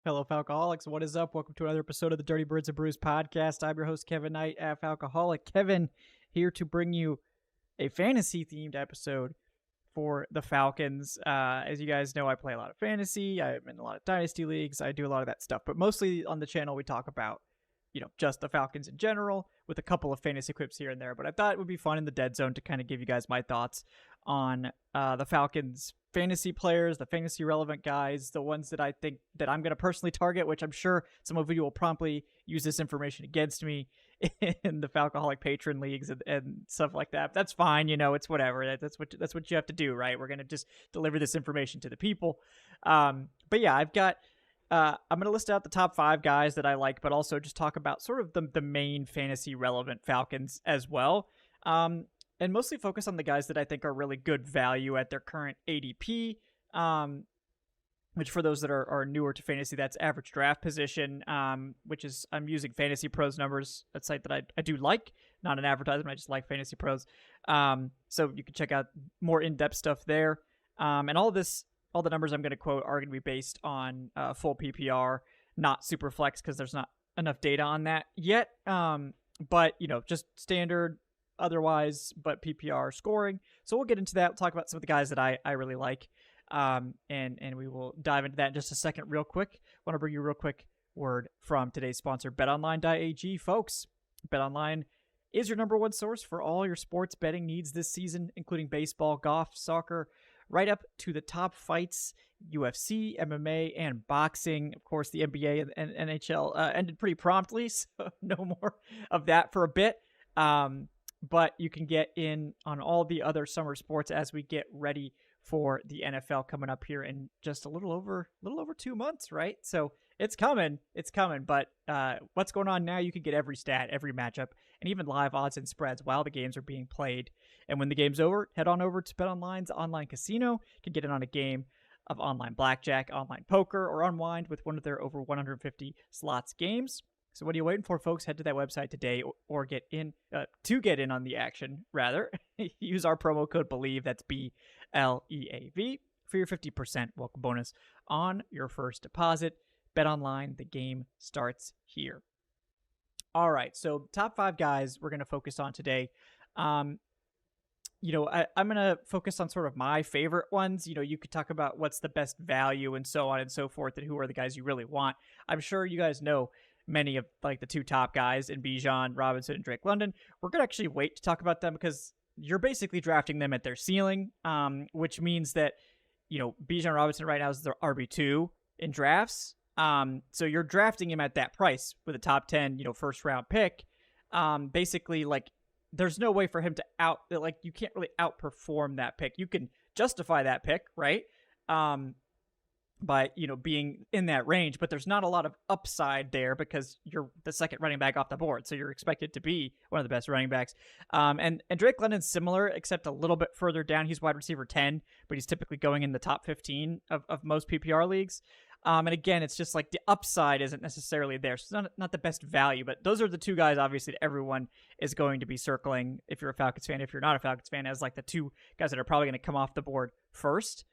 Hello, Falcoholics. What is up? Welcome to another episode of the Dirty Birds and Brews podcast. I'm your host, Kevin Knight, at Falcoholic. Kevin here to bring you a fantasy-themed episode for the Falcons. As you guys know, I play a lot of fantasy. I'm in a lot of dynasty leagues. I do a lot of that stuff. But mostly on the channel, we talk about, just the Falcons in general with a couple of fantasy quips here and there. But I thought it would be fun in the dead zone to kind of give you guys my thoughts on the Falcons fantasy players, the fantasy relevant guys, the ones that I think that I'm going to personally target, which I'm sure some of you will promptly use this information against me in the Falcoholic patron leagues and stuff like that. That's fine. It's whatever. That's what you have to do, right? We're going to just deliver this information to the people. But yeah, I'm going to list out the top 5 guys that I like, but also just talk about sort of the main fantasy relevant Falcons as well. And mostly focus on the guys that I think are really good value at their current ADP, which for those that are newer to fantasy, that's average draft position, which is, I'm using Fantasy Pros numbers, a site that I do like, not an advertisement, I just like Fantasy Pros. So you can check out more in-depth stuff there. And all the numbers I'm going to quote are going to be based on full PPR, not super flex, because there's not enough data on that yet. But, just standard otherwise, but PPR scoring. So we'll get into that. We'll talk about some of the guys that I really like. And we will dive into that in just a second real quick. I want to bring you a real quick word from today's sponsor, betonline.ag. Folks, BetOnline is your number one source for all your sports betting needs this season, including baseball, golf, soccer, right up to the top fights, UFC, MMA, and boxing. Of course, the NBA and NHL ended pretty promptly, so no more of that for a bit. But you can get in on all the other summer sports as we get ready for the NFL coming up here in just a little over 2 months, right? So it's coming. But what's going on now? You can get every stat, every matchup, and even live odds and spreads while the games are being played. And when the game's over, head on over to BetOnline's online casino. You can get in on a game of online blackjack, online poker, or unwind with one of their over 150 slots games. So what are you waiting for, folks? Head to that website today or get in on the action, rather. Use our promo code BELIEVE, that's BLEAV, for your 50% welcome bonus on your first deposit. Bet online, the game starts here. All right, so top 5 guys we're going to focus on today. I'm going to focus on sort of my favorite ones. You could talk about what's the best value and so on and so forth, and who are the guys you really want. I'm sure you guys know many of like the 2 top guys in Bijan Robinson and Drake London. We're going to actually wait to talk about them because you're basically drafting them at their ceiling, which means that, Bijan Robinson right now is their RB2 in drafts. So you're drafting him at that price with a top 10, first round pick. Basically, like, there's no way for him to you can't really outperform that pick. You can justify that pick, right? By, being in that range, but there's not a lot of upside there because you're the second running back off the board. So you're expected to be one of the best running backs. And Drake London's similar, except a little bit further down. He's wide receiver 10, but he's typically going in the top 15 of most PPR leagues. And again, it's just like the upside isn't necessarily there. So it's not the best value, but those are the 2 guys, obviously, that everyone is going to be circling if you're a Falcons fan. If you're not a Falcons fan, as like the 2 guys that are probably going to come off the board first.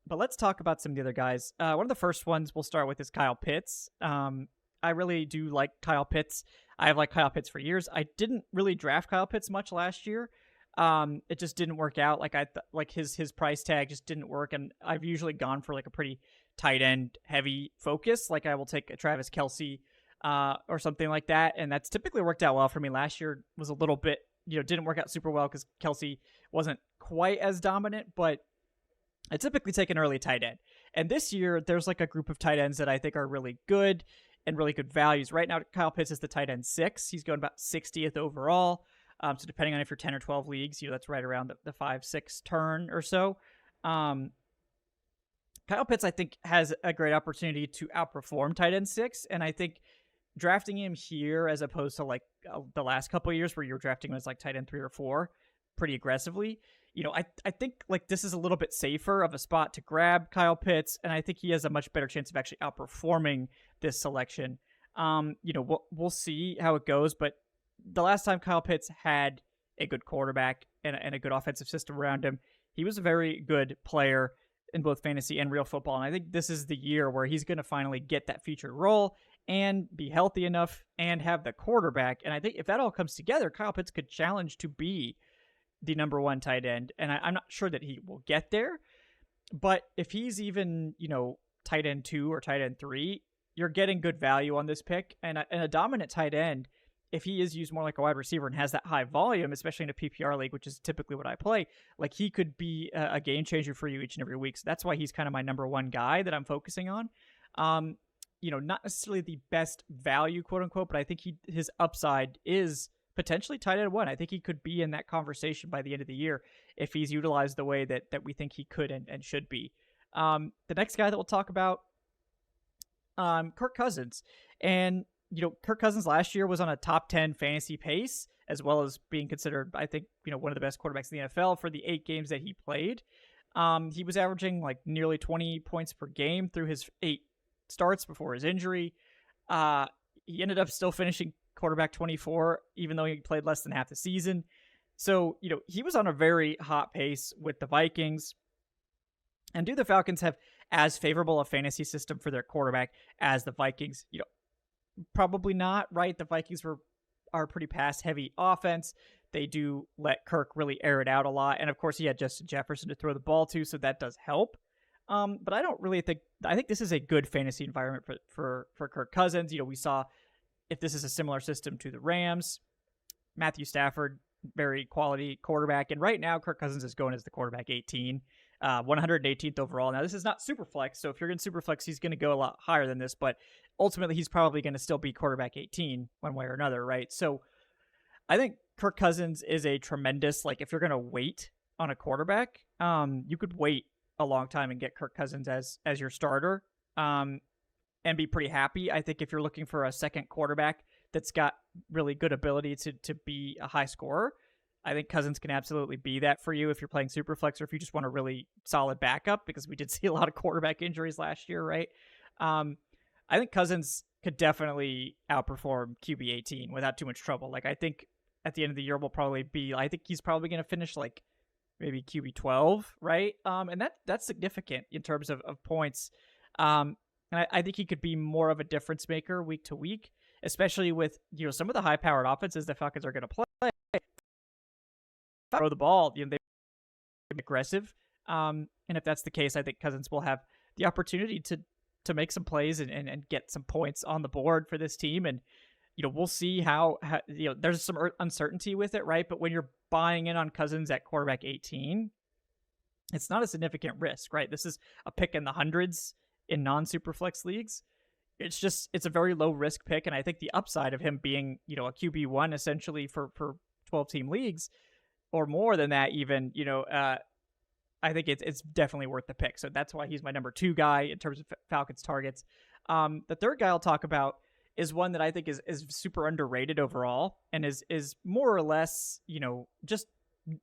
But let's talk about some of the other guys. One of the first ones we'll start with is Kyle Pitts. I really do like Kyle Pitts. I've liked Kyle Pitts for years. I didn't really draft Kyle Pitts much last year. It just didn't work out. Like his price tag just didn't work, and I've usually gone for like a pretty tight end heavy focus. Like I will take a Travis Kelce or something like that, and that's typically worked out well for me. Last year was a little bit, didn't work out super well because Kelce wasn't quite as dominant, but I typically take an early tight end. And this year, there's like a group of tight ends that I think are really good and really good values. Right now, Kyle Pitts is the tight end 6. He's going about 60th overall. So depending on if you're 10 or 12 leagues, that's right around the 5-6 turn or so. Kyle Pitts, I think, has a great opportunity to outperform tight end 6. And I think drafting him here as opposed to like the last couple of years where you're drafting him as like tight end 3 or 4 pretty aggressively, I think like this is a little bit safer of a spot to grab Kyle Pitts, and I think he has a much better chance of actually outperforming this selection. We'll see how it goes, but the last time Kyle Pitts had a good quarterback and a good offensive system around him, he was a very good player. in both fantasy and real football. And I think this is the year where he's going to finally get that featured role and be healthy enough and have the quarterback. And I think if that all comes together, Kyle Pitts could challenge to be the number one tight end. And I'm not sure that he will get there, but if he's even, tight end 2 or tight end 3, you're getting good value on this pick. And a dominant tight end, if he is used more like a wide receiver and has that high volume, especially in a PPR league, which is typically what I play, like he could be a game changer for you each and every week. So that's why he's kind of my number one guy that I'm focusing on. Not necessarily the best value, quote unquote, but I think his upside is potentially tight end 1. I think he could be in that conversation by the end of the year if he's utilized the way that we think he could and should be. The next guy that we'll talk about, Kirk Cousins. And Kirk Cousins last year was on a top 10 fantasy pace, as well as being considered, I think, one of the best quarterbacks in the NFL for the 8 games that he played. He was averaging like nearly 20 points per game through his 8 starts before his injury. He ended up still finishing quarterback 24, even though he played less than half the season. So, he was on a very hot pace with the Vikings. And do the Falcons have as favorable a fantasy system for their quarterback as the Vikings? Probably not, right? The Vikings are a pretty pass-heavy offense. They do let Kirk really air it out a lot. And, of course, he had Justin Jefferson to throw the ball to, so that does help. But I don't really think – I think this is a good fantasy environment for Kirk Cousins. We saw if this is a similar system to the Rams, Matthew Stafford, very quality quarterback. And right now, Kirk Cousins is going as the quarterback 18, 118th overall. Now, this is not super flex, so if you're in super flex, he's going to go a lot higher than this. But ultimately, he's probably going to still be quarterback 18 one way or another, right? So I think Kirk Cousins is a tremendous, like, if you're going to wait on a quarterback, you could wait a long time and get Kirk Cousins as your starter and be pretty happy. I think if you're looking for a second quarterback that's got really good ability to be a high scorer, I think Cousins can absolutely be that for you if you're playing Superflex or if you just want a really solid backup, because we did see a lot of quarterback injuries last year, right? I think Cousins could definitely outperform QB 18 without too much trouble. Like, I think at the end of the year I think he's probably going to finish like maybe QB 12, right? And that's significant in terms of points. And I think he could be more of a difference maker week to week, especially with some of the high-powered offenses the Falcons are going to play. Throw the ball, they're aggressive. And if that's the case, I think Cousins will have the opportunity to make some plays and get some points on the board for this team. And we'll see how there's some uncertainty with it, right? But when you're buying in on Cousins at quarterback 18, it's not a significant risk, right? This is a pick in the hundreds in non-superflex leagues. It's a very low risk pick, and I think the upside of him being a QB1 essentially for 12-team leagues or more than that even, I think it's definitely worth the pick. So that's why he's my number 2 guy in terms of Falcons targets. The third guy I'll talk about is one that I think is super underrated overall and is more or less, just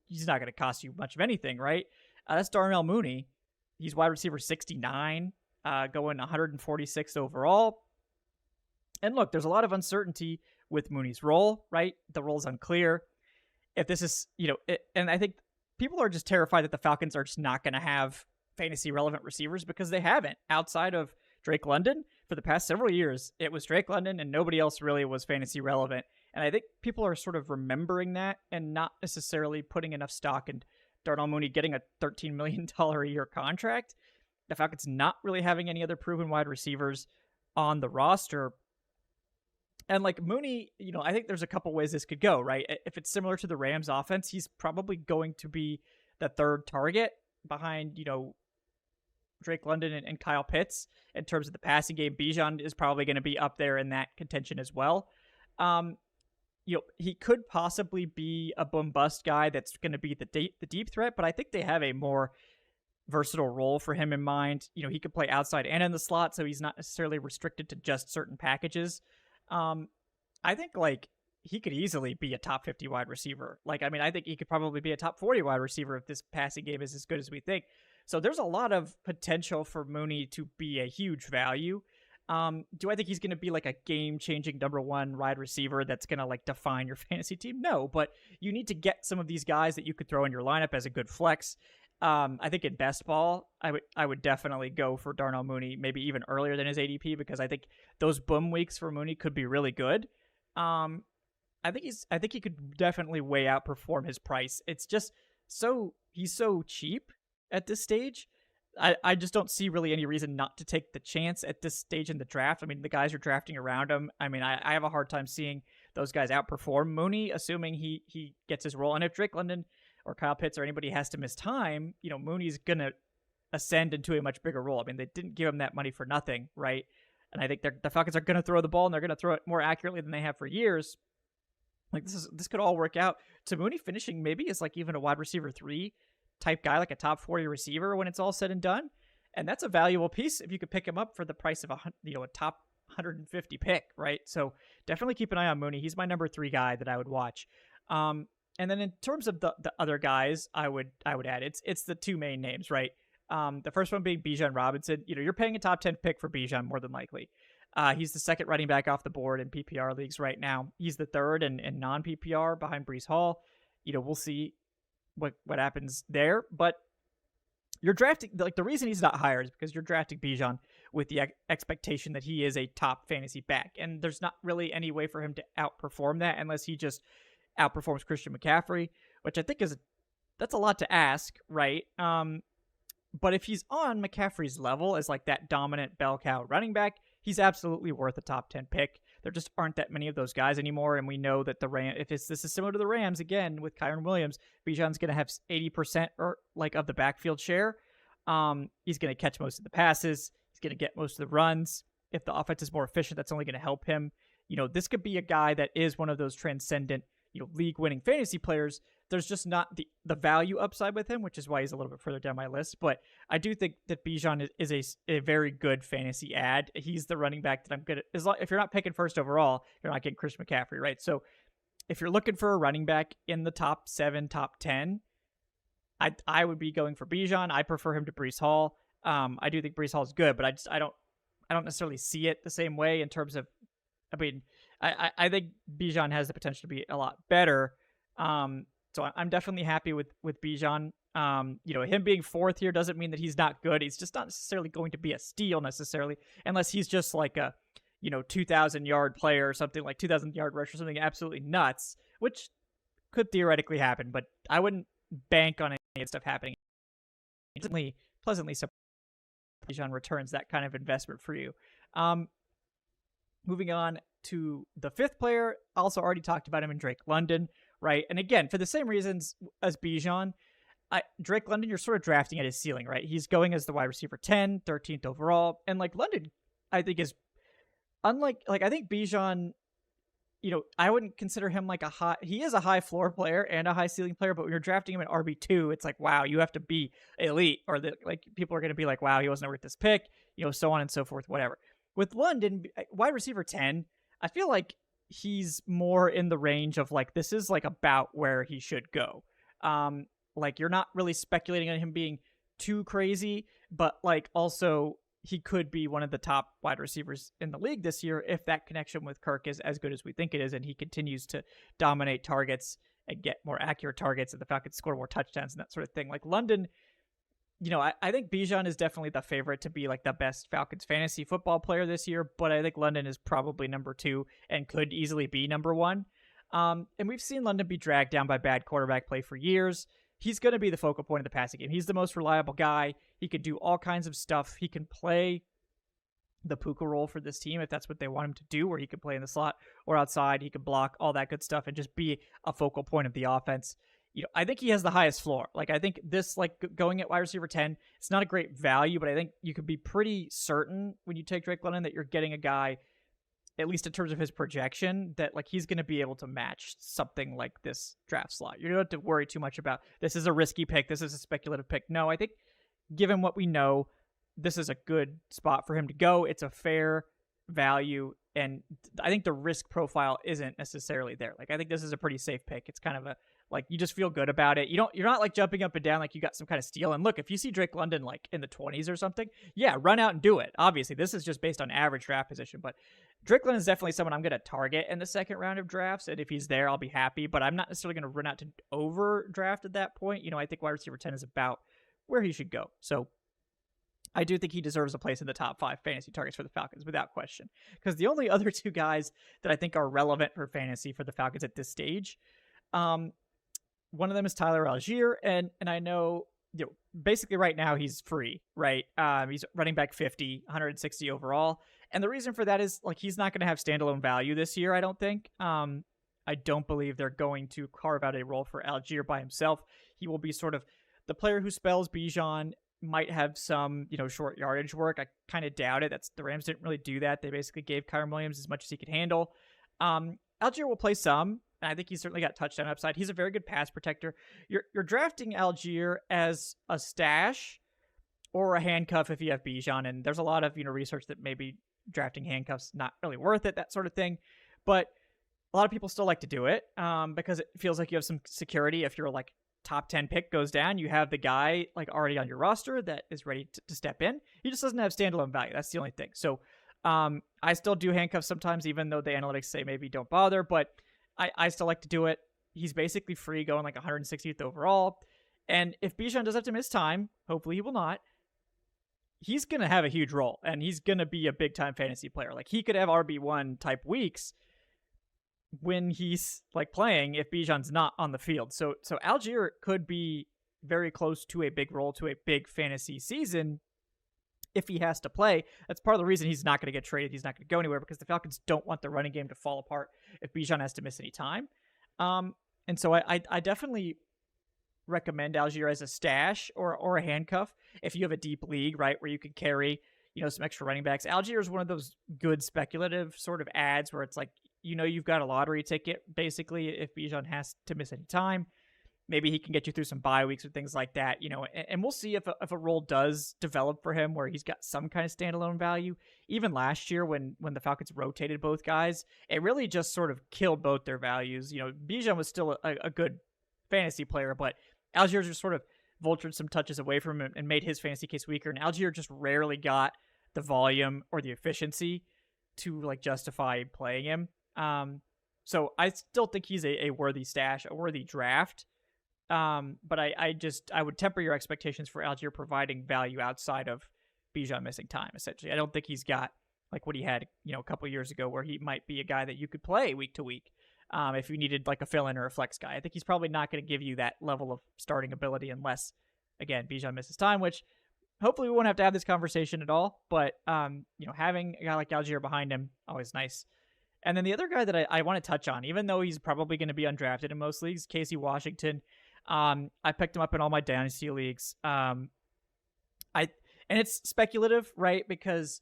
he's not going to cost you much of anything, right? That's Darnell Mooney. He's wide receiver 69, going 146th overall. And look, there's a lot of uncertainty with Mooney's role, right? The role's unclear. If this is, and I think people are just terrified that the Falcons are just not going to have fantasy relevant receivers because they haven't. Outside of Drake London, for the past several years, it was Drake London and nobody else really was fantasy relevant. And I think people are sort of remembering that and not necessarily putting enough stock in Darnell Mooney getting a $13 million a year contract. The Falcons not really having any other proven wide receivers on the roster. And like Mooney, I think there's a couple ways this could go, right? If it's similar to the Rams offense, he's probably going to be the third target behind, Drake London and Kyle Pitts in terms of the passing game. Bijan is probably going to be up there in that contention as well. He could possibly be a boom bust guy that's going to be the deep threat, but I think they have a more versatile role for him in mind. He could play outside and in the slot, so he's not necessarily restricted to just certain packages. I think he could easily be a top 50 wide receiver. I think he could probably be a top 40 wide receiver if this passing game is as good as we think. So there's a lot of potential for Mooney to be a huge value. Do I think he's going to be like a game-changing number 1 wide receiver that's going to define your fantasy team? No, but you need to get some of these guys that you could throw in your lineup as a good flex. I think in best ball, I would definitely go for Darnell Mooney, maybe even earlier than his ADP, because I think those boom weeks for Mooney could be really good. I think he could definitely way outperform his price. It's just he's so cheap at this stage. I just don't see really any reason not to take the chance at this stage in the draft. I mean, the guys are drafting around him. I mean, I have a hard time seeing those guys outperform Mooney, assuming he gets his role. And if Drake London or Kyle Pitts or anybody has to miss time, Mooney's going to ascend into a much bigger role. I mean, they didn't give him that money for nothing, right? And I think the Falcons are going to throw the ball, and they're going to throw it more accurately than they have for years. Like, this could all work out to Mooney finishing maybe as like even a wide receiver 3 type guy, like a top 40 receiver when it's all said and done. And that's a valuable piece if you could pick him up for the price of a top 150 pick, right? So definitely keep an eye on Mooney. He's my number 3 guy that I would watch. And then in terms of the other guys, I would add it's the 2 main names, right? The first one being Bijan Robinson. You're paying a top 10 pick for Bijan more than likely. He's the second running back off the board in PPR leagues right now. He's the third in non-PPR behind Breece Hall. We'll see what happens there. But you're drafting, like, the reason he's not higher is because you're drafting Bijan with the expectation that he is a top fantasy back. And there's not really any way for him to outperform that unless he just outperforms Christian McCaffrey, which I think that's a lot to ask, right? But if he's on McCaffrey's level as like that dominant bell cow running back, he's absolutely worth a top 10 pick. There just aren't that many of those guys anymore, and we know that this is similar to the Rams again with Kyren Williams, Bijan's going to have 80% or like of the backfield share. He's going to catch most of the passes. He's going to get most of the runs. If the offense is more efficient, that's only going to help him. This could be a guy that is one of those transcendent, league-winning fantasy players. There's just not the value upside with him, which is why he's a little bit further down my list. But I do think that Bijan is a very good fantasy ad. He's the running back that I'm good at. If you're not picking first overall, you're not getting Chris McCaffrey, right? So if you're looking for a running back in the top 7, top 10, I would be going for Bijan. I prefer him to Breece Hall. I do think Breece Hall is good, but I don't necessarily see it the same way in terms of. I mean, I think Bijan has the potential to be a lot better. So I'm definitely happy with Bijan. Him being 4th here doesn't mean that he's not good. He's just not necessarily going to be a steal necessarily, unless he's just like a 2,000-yard player or something, like 2,000-yard rush or something absolutely nuts, which could theoretically happen. But I wouldn't bank on any of that stuff happening. Pleasantly surprised Bijan returns that kind of investment for you. Moving on to the 5th player, also already talked about him in Drake London, right? And again, for the same reasons as Bijan, Drake London, you're sort of drafting at his ceiling, right? He's going as the wide receiver 10, 13th overall. And like London, I think is unlike, like, I think Bijan, I wouldn't consider him like he is a high floor player and a high ceiling player, but when you're drafting him at RB2, it's like, wow, you have to be elite, or people are going to be like, wow, he wasn't worth this pick, so on and so forth, whatever. With London, wide receiver 10, I feel like he's more in the range of like, this is like about where he should go. Like, you're not really speculating on him being too crazy, but like also he could be one of the top wide receivers in the league this year if that connection with Kirk is as good as we think it is, and he continues to dominate targets and get more accurate targets, and the Falcons score more touchdowns and that sort of thing. Like London, I think Bijan is definitely the favorite to be like the best Falcons fantasy football player this year, but I think London is probably number 2 and could easily be number 1. And we've seen London be dragged down by bad quarterback play for years. He's going to be the focal point of the passing game. He's the most reliable guy. He can do all kinds of stuff. He can play the Puka role for this team if that's what they want him to do, where he can play in the slot or outside. He can block, all that good stuff, and just be a focal point of the offense. I think he has the highest floor. Like, I think this, like, going at wide receiver 10, it's not a great value, but I think you could be pretty certain when you take Drake London that you're getting a guy, at least in terms of his projection, that like he's going to be able to match something like this draft slot. You don't have to worry too much about, this is a risky pick, this is a speculative pick. No, I think given what we know, this is a good spot for him to go. It's a fair value, and I think the risk profile isn't necessarily there. Like, I think this is a pretty safe pick. It's kind of a, like, you just feel good about it. You're not like jumping up and down like you got some kind of steal. And look, if you see Drake London like in the 20s or something, yeah, run out and do it. Obviously, this is just based on average draft position, but Drake London is definitely someone I'm going to target in the second round of drafts. And if he's there, I'll be happy, but I'm not necessarily going to run out to overdraft at that point. I think wide receiver 10 is about where he should go. So I do think he deserves a place in the top 5 fantasy targets for the Falcons without question. Because the only other 2 guys that I think are relevant for fantasy for the Falcons at this stage, one of them is Tyler Algier, and I know, basically right now he's free, right? He's running back 50, 160 overall, and the reason for that is like he's not going to have standalone value this year. I don't think. I don't believe they're going to carve out a role for Algier by himself. He will be sort of the player who spells Bijan. Might have some, short yardage work. I kind of doubt it. The Rams didn't really do that. They basically gave Kyren Williams as much as he could handle. Algier will play some, and I think he's certainly got touchdown upside. He's a very good pass protector. You're drafting Algier as a stash or a handcuff if you have Bijan, and there's a lot of research that maybe drafting handcuffs not really worth it, that sort of thing. But a lot of people still like to do it because it feels like you have some security. If you're like top 10 pick goes down, you have the guy like already on your roster that is ready to step in. He just doesn't have standalone value. That's the only thing. So I still do handcuffs sometimes, even though the analytics say maybe don't bother, but I still like to do it. He's basically free going like 160th overall. And if Bijan does have to miss time, hopefully he will not, he's going to have a huge role and he's going to be a big time fantasy player. Like he could have RB1 type weeks when he's like playing if Bijan's not on the field. So Algier could be very close to a big role, to a big fantasy season if he has to play. That's part of the reason he's not going to get traded. He's not going to go anywhere because the Falcons don't want the running game to fall apart if Bijan has to miss any time. And so I definitely recommend Algier as a stash or a handcuff if you have a deep league, right, where you could carry, some extra running backs. Algier is one of those good speculative sort of ads where it's like, you've got a lottery ticket, basically, if Bijan has to miss any time. Maybe he can get you through some bye weeks or things like that, and we'll see if a role does develop for him where he's got some kind of standalone value. Even last year when the Falcons rotated both guys, it really just sort of killed both their values. Bijan was still a good fantasy player, but Algier just sort of vultured some touches away from him and made his fantasy case weaker, and Algier just rarely got the volume or the efficiency to like justify playing him. So I still think he's a worthy stash, a worthy draft. But I would temper your expectations for Algier providing value outside of Bijan missing time, essentially. I don't think he's got like what he had, a couple of years ago where he might be a guy that you could play week to week. If you needed like a fill-in or a flex guy. I think he's probably not going to give you that level of starting ability unless, again, Bijan misses time, which hopefully we won't have to have this conversation at all. But, having a guy like Algier behind him, always nice. And then the other guy that I want to touch on, even though he's probably going to be undrafted in most leagues, Casey Washington. I picked him up in all my dynasty leagues. And it's speculative, right? Because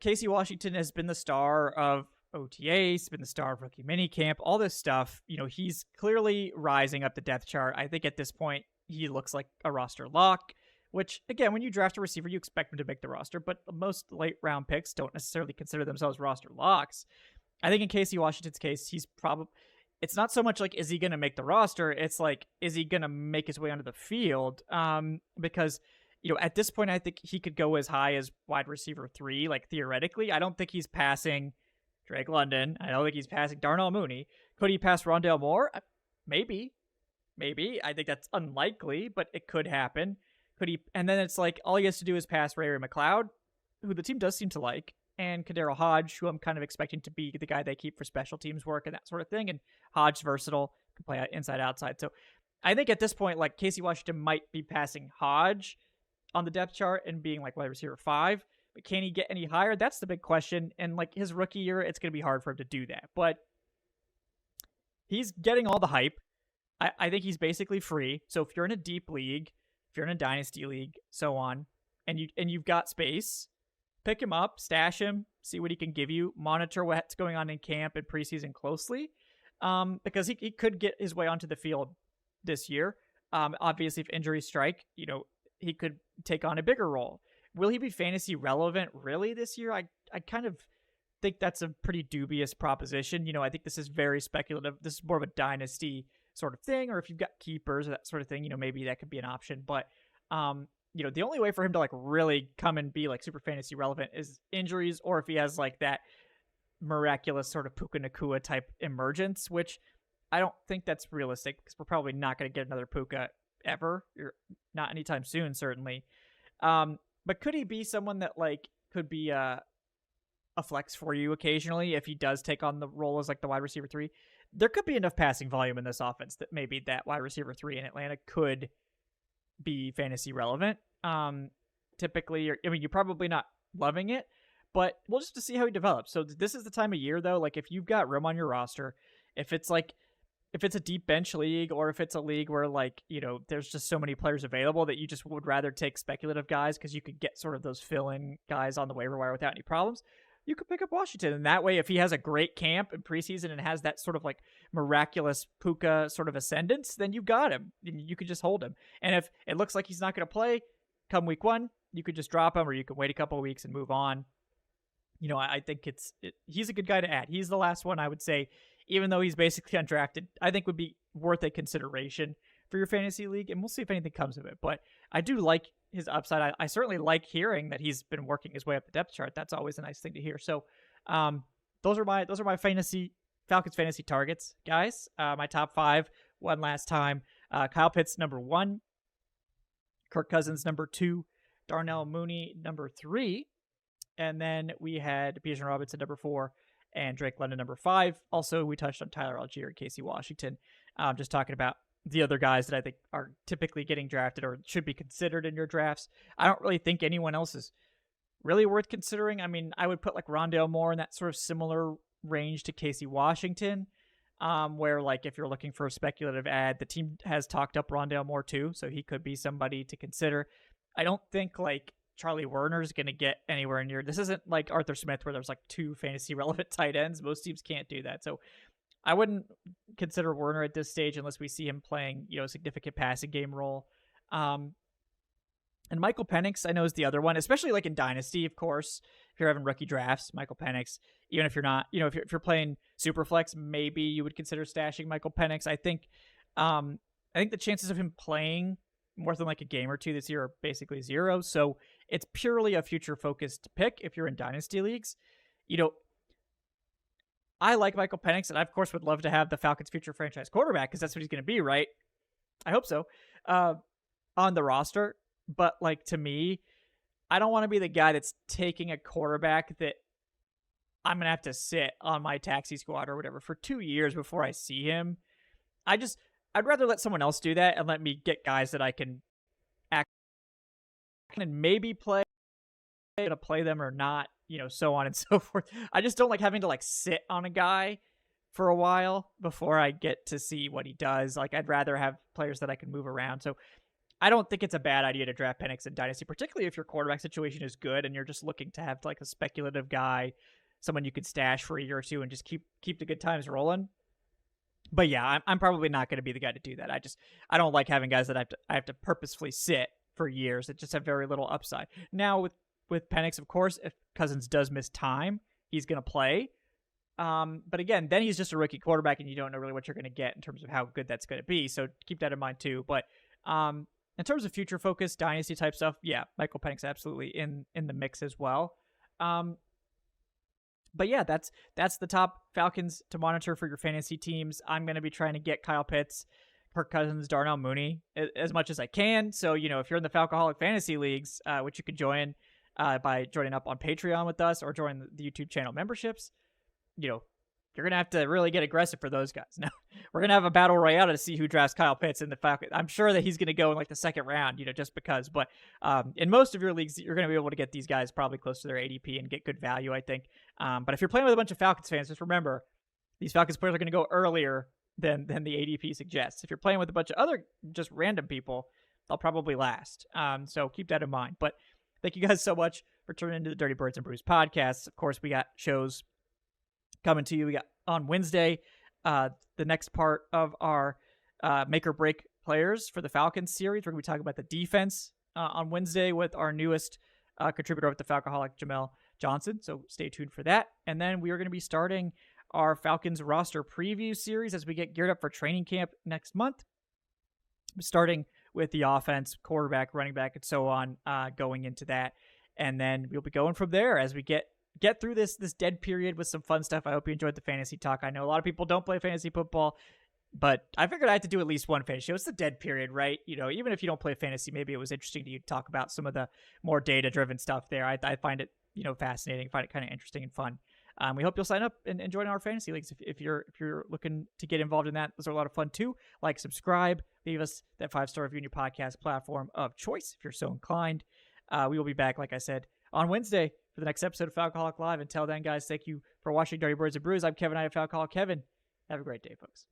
Casey Washington has been the star of OTAs, been the star of rookie minicamp, all this stuff. He's clearly rising up the depth chart. I think at this point he looks like a roster lock, which again, when you draft a receiver, you expect him to make the roster, but most late round picks don't necessarily consider themselves roster locks. I think in Casey Washington's case, he's probably, it's not so much like, is he going to make the roster? It's like, is he going to make his way onto the field? Because, at this point, I think he could go as high as wide receiver 3, like theoretically. I don't think he's passing Drake London. I don't think he's passing Darnell Mooney. Could he pass Rondale Moore? Maybe. I think that's unlikely, but it could happen. Could he? And then it's like, all he has to do is pass Ray McLeod, who the team does seem to like, and Kadero Hodge, who I'm kind of expecting to be the guy they keep for special teams work and that sort of thing. And Hodge's versatile, can play inside, outside. So I think at this point, like Casey Washington might be passing Hodge on the depth chart and being like wide receiver 5. But can he get any higher? That's the big question. And like his rookie year, it's going to be hard for him to do that. But he's getting all the hype. I think he's basically free. So if you're in a deep league, if you're in a dynasty league, so on, and you've got space, pick him up, stash him, see what he can give you, monitor what's going on in camp and preseason closely, because he could get his way onto the field this year. Obviously, if injuries strike, he could take on a bigger role. Will he be fantasy relevant really this year? I kind of think that's a pretty dubious proposition. I think this is very speculative. This is more of a dynasty sort of thing, or if you've got keepers or that sort of thing, maybe that could be an option. But the only way for him to like really come and be like super fantasy relevant is injuries, or if he has like that miraculous sort of Puka Nacua type emergence, which I don't think that's realistic because we're probably not going to get another Puka ever, or not anytime soon, certainly. But could he be someone that like could be a flex for you occasionally if he does take on the role as like the wide receiver 3? There could be enough passing volume in this offense that maybe that wide receiver 3 in Atlanta could be fantasy relevant. Typically, I mean, you're probably not loving it, but we'll just to see how he develops. So this is the time of year though, like if you've got room on your roster, if it's a deep bench league, or if it's a league where like, there's just so many players available that you just would rather take speculative guys because you could get sort of those fill-in guys on the waiver wire without any problems, you could pick up Washington. And that way, if he has a great camp in preseason and has that sort of like miraculous Puka sort of ascendance, then you've got him. You could just hold him. And if it looks like he's not going to play come week 1, you could just drop him, or you could wait a couple of weeks and move on. I think he's a good guy to add. He's the last one I would say, even though he's basically undrafted, I think would be worth a consideration for your fantasy league, and we'll see if anything comes of it. But I do like his upside. I certainly like hearing that he's been working his way up the depth chart. That's always a nice thing to hear. So those are my Falcons fantasy targets, guys. My top 5 one last time. Kyle Pitts, number 1. Kirk Cousins, number 2. Darnell Mooney, number 3. And then we had Bijan Robinson, number 4. And Drake London, number 5. Also, we touched on Tyler Algier and Casey Washington. Just talking about the other guys that I think are typically getting drafted or should be considered in your drafts. I don't really think anyone else is really worth considering. I mean, I would put like Rondale Moore in that sort of similar range to Casey Washington, where like if you're looking for a speculative ad, the team has talked up Rondale Moore too, so he could be somebody to consider. I don't think like Charlie Werner is going to get anywhere near. This isn't like Arthur Smith where there's like 2 fantasy relevant tight ends. Most teams can't do that. So I wouldn't consider Werner at this stage unless we see him playing, a significant passing game role. And Michael Penix, I know, is the other one, especially like in Dynasty, of course. If you're having rookie drafts, Michael Penix, even if you're not, if you're playing Superflex, maybe you would consider stashing Michael Penix. I think the chances of him playing more than like a game or 2 this year are basically 0. So it's purely a future-focused pick if you're in Dynasty leagues. I like Michael Penix, and I, of course, would love to have the Falcons' future franchise quarterback because that's what he's going to be, right? I hope so. On the roster. But, like, to me, I don't want to be the guy that's taking a quarterback that I'm going to have to sit on my taxi squad or whatever for 2 years before I see him. I'd rather let someone else do that and let me get guys that I can act and maybe play them or not, so on and so forth. I just don't like having to like sit on a guy for a while before I get to see what he does. Like I'd rather have players that I can move around. So I don't think it's a bad idea to draft Penix in Dynasty, particularly if your quarterback situation is good and you're just looking to have like a speculative guy, someone you could stash for a year or 2 and just keep the good times rolling. But yeah, I'm probably not going to be the guy to do that. I don't like having guys that I have to purposefully sit for years that just have very little upside. Now with Penix, of course, if Cousins does miss time, he's going to play. But again, then he's just a rookie quarterback, and you don't know really what you're going to get in terms of how good that's going to be. So keep that in mind too. But in terms of future focus, dynasty type stuff, yeah, Michael Penix absolutely in the mix as well. But yeah, that's the top Falcons to monitor for your fantasy teams. I'm going to be trying to get Kyle Pitts, Kirk Cousins, Darnell Mooney as much as I can. So, if you're in the Falcoholic Fantasy Leagues, which you could join by joining up on Patreon with us or join the YouTube channel memberships, you're going to have to really get aggressive for those guys. Now, we're going to have a battle royale to see who drafts Kyle Pitts in the Falcons. I'm sure that he's going to go in like the second round, just because. But in most of your leagues, you're going to be able to get these guys probably close to their ADP and get good value, I think. But if you're playing with a bunch of Falcons fans, just remember, these Falcons players are going to go earlier than the ADP suggests. If you're playing with a bunch of other just random people, they'll probably last. So keep that in mind. But thank you guys so much for tuning into the Dirty Birds and Brews podcast. Of course, we got shows coming to you. We got on Wednesday, the next part of our make or break players for the Falcons series. We're going to be talking about the defense on Wednesday with our newest contributor with the Falcoholic, Jamel Johnson. So stay tuned for that. And then we are going to be starting our Falcons roster preview series as we get geared up for training camp next month, starting with the offense, quarterback, running back, and so on, going into that. And then we'll be going from there as we get through this dead period with some fun stuff. I hope you enjoyed the fantasy talk. I know a lot of people don't play fantasy football. But I figured I had to do at least one fantasy show. It's the dead period, right? Even if you don't play fantasy, maybe it was interesting to you to talk about some of the more data-driven stuff there. I find it, fascinating, find it kind of interesting and fun. We hope you'll sign up and join our fantasy leagues if you're looking to get involved in that. Those are a lot of fun too. Like, subscribe, leave us that 5-star review in your podcast platform of choice if you're so inclined. We will be back, like I said, on Wednesday for the next episode of Falcoholic Live. Until then, guys, thank you for watching Dirty Birds and Brews. I'm Kevin Knight of Falcoholic. Kevin, have a great day, folks.